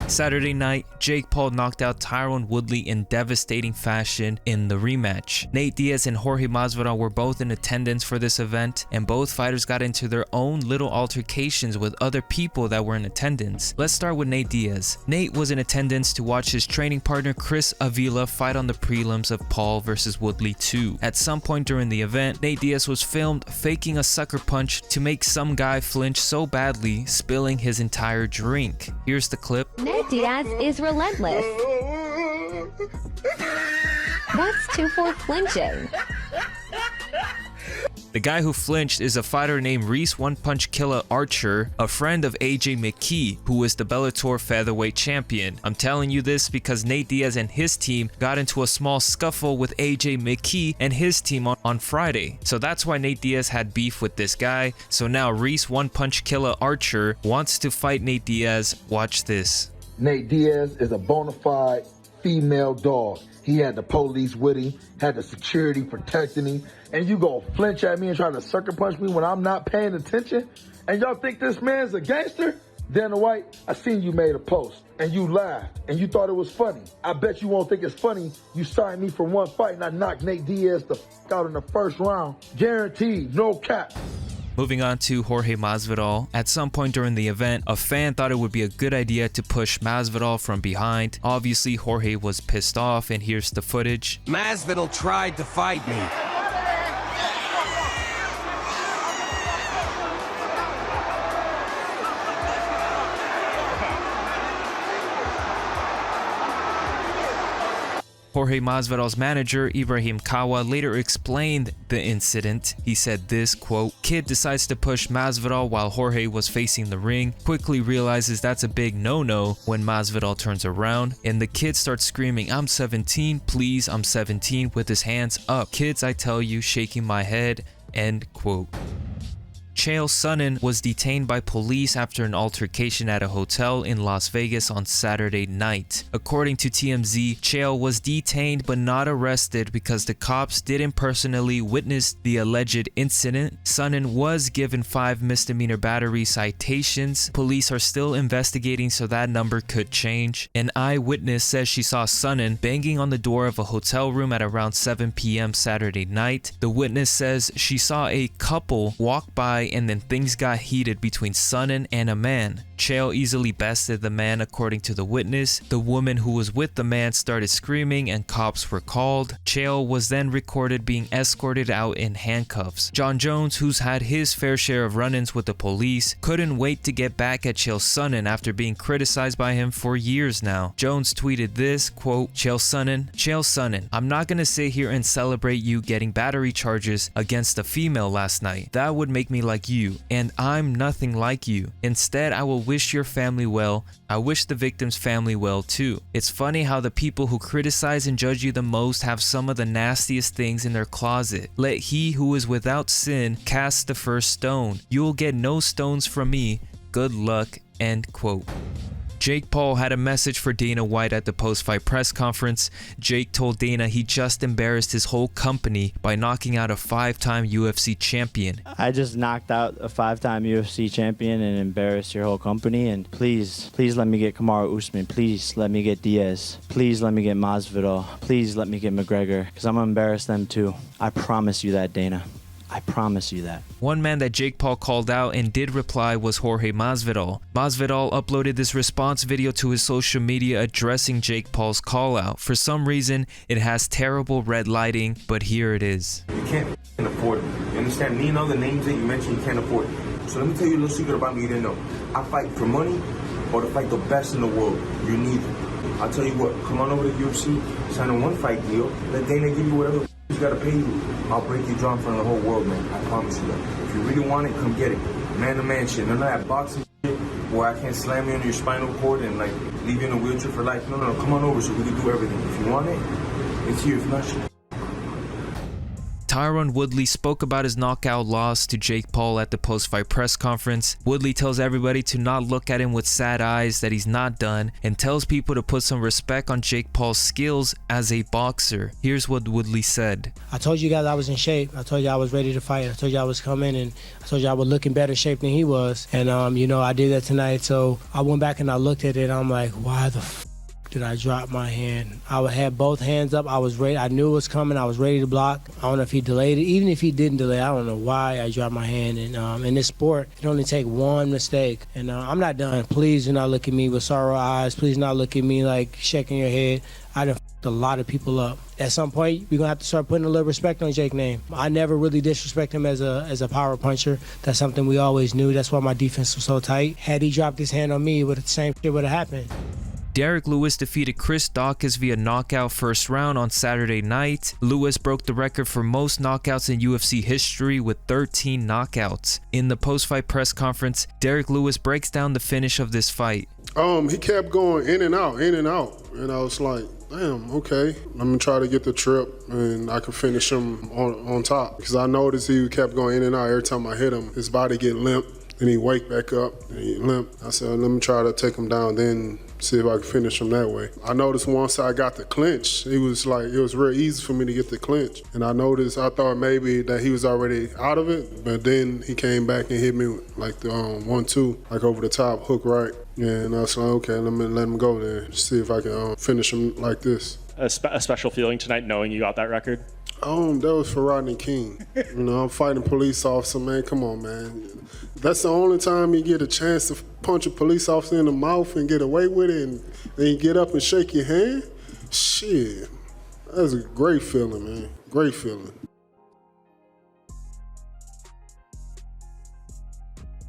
Saturday night, Jake Paul knocked out Tyron Woodley in devastating fashion in the rematch. Nate Diaz and Jorge Masvidal were both in attendance for this event, and both fighters got into their own little altercations with other people that were in attendance. Let's start with Nate Diaz. Nate was in attendance to watch his training partner Chris Avila fight on the prelims of Paul vs Woodley 2. At some point during the event, Nate Diaz was filmed faking a sucker punch to make some guy flinch so badly, spilling his entire drink. Here's the clip. Nate Diaz is relentless. That's 2 for flinching. The guy who flinched is a fighter named Reese One Punch Killer Archer, a friend of AJ McKee, who is the Bellator featherweight champion. I'm telling you this because Nate Diaz and his team got into a small scuffle with AJ McKee and his team on Friday. So that's why Nate Diaz had beef with this guy. So now Reese One Punch Killer Archer wants to fight Nate Diaz. Watch this. Nate Diaz is a bona fide female dog. He had the police with him, had the security protecting him, and you go flinch at me and try to sucker punch me when I'm not paying attention? And y'all think this man's a gangster? Dana White, I seen you made a post, and you laughed, and you thought it was funny. I bet you won't think it's funny. You signed me for one fight, and I knocked Nate Diaz the out in the first round. Guaranteed, no cap. Moving on to Jorge Masvidal. At some point during the event, a fan thought it would be a good idea to push Masvidal from behind. Obviously, Jorge was pissed off, and here's the footage. Masvidal tried to fight me. Jorge Masvidal's manager, Ibrahim Kawa, later explained the incident. He said this, quote, "Kid decides to push Masvidal while Jorge was facing the ring, quickly realizes that's a big no-no when Masvidal turns around, and the kid starts screaming, 'I'm 17, please, I'm 17,' with his hands up. Kids, I tell you, shaking my head," end quote. Chael Sonnen was detained by police after an altercation at a hotel in Las Vegas on Saturday night. According to TMZ, Chael was detained but not arrested because the cops didn't personally witness the alleged incident. Sonnen was given 5 misdemeanor battery citations. Police are still investigating, so that number could change. An eyewitness says she saw Sonnen banging on the door of a hotel room at around 7 p.m. Saturday night. The witness says she saw a couple walk by and then things got heated between Sonnen and a man. Chael easily bested the man according to the witness. The woman who was with the man started screaming and cops were called. Chael was then recorded being escorted out in handcuffs. John Jones, who's had his fair share of run-ins with the police, couldn't wait to get back at Chael Sonnen after being criticized by him for years now. Jones tweeted this, quote, Chael Sonnen, I'm not gonna sit here and celebrate you getting battery charges against a female last night. That would make me like you, and I'm nothing like you. Instead, I will wish your family well. I wish the victim's family well too. It's funny how the people who criticize and judge you the most have some of the nastiest things in their closet. Let he who is without sin cast the first stone. You will get no stones from me. Good luck," end quote. Jake Paul had a message for Dana White at the post-fight press conference. Jake told Dana he just embarrassed his whole company by knocking out a 5-time UFC champion. I just knocked out a 5-time UFC champion and embarrassed your whole company. And please let me get Kamaru Usman. Please let me get Diaz. Please let me get Masvidal. Please let me get McGregor, because I'm going to embarrass them too. I promise you that, Dana. I promise you that. One man that Jake Paul called out and did reply was Jorge Masvidal. Masvidal uploaded this response video to his social media addressing Jake Paul's call out. For some reason, it has terrible red lighting, but here it is. You can't afford it. You understand? Me and all the names that you mentioned, you can't afford it. So let me tell you a little secret about me you didn't know. I fight for money or to fight the best in the world. You're neither. I'll tell you what, come on over to UFC, sign a 1-fight deal, let Dana give you whatever he's got to pay you. I'll break your jaw in front of the whole world, man. I promise you that. If you really want it, come get it. Man-to-man shit. None of that boxing shit where I can't slam you on your spinal cord and like leave you in a wheelchair for life. No, come on over so we can do everything. If you want it, it's here. If not, shit. Tyron Woodley spoke about his knockout loss to Jake Paul at the post-fight press conference. Woodley tells everybody to not look at him with sad eyes, that he's not done, and tells people to put some respect on Jake Paul's skills as a boxer. Here's what Woodley said. I told you guys I was in shape. I told you I was ready to fight. I told you I was coming, and I told you I would look in better shape than he was. And, you know, I did that tonight. So I went back and I looked at it, and I'm like, why the did I drop my hand? I had both hands up. I was ready. I knew it was coming. I was ready to block. I don't know if he delayed it. Even if he didn't delay, I don't know why I dropped my hand. And in this sport, it only takes one mistake. And I'm not done. Please do not look at me with sorrow eyes. Please do not look at me like shaking your head. I done f***ed a lot of people up. At some point, we're gonna have to start putting a little respect on Jake's name. I never really disrespect him as a power puncher. That's something we always knew. That's why my defense was so tight. Had he dropped his hand on me, the same shit would have happened. Derrick Lewis defeated Chris Daukaus via knockout first round on Saturday night. Lewis broke the record for most knockouts in UFC history with 13 knockouts. In the post-fight press conference, Derrick Lewis breaks down the finish of this fight. He kept going in and out. And I was like, damn, okay. Let me try to get the trip and I could finish him on top. Because I noticed he kept going in and out every time I hit him. His body get limp. Then he wake back up and he limp. I said, let me try to take him down, then see if I can finish him that way. I noticed once I got the clinch, it was real easy for me to get the clinch. And I thought maybe that he was already out of it, but then he came back and hit me with like the 1-2, like over the top, hook right. And I was like, okay, let him go there, see if I can finish him like this. A special feeling tonight knowing you got that record? That was for Rodney King. You know, I'm fighting a police officer, man. Come on, man. That's the only time you get a chance to punch a police officer in the mouth and get away with it, and then you get up and shake your hand. Shit, that's a great feeling, man. Great feeling.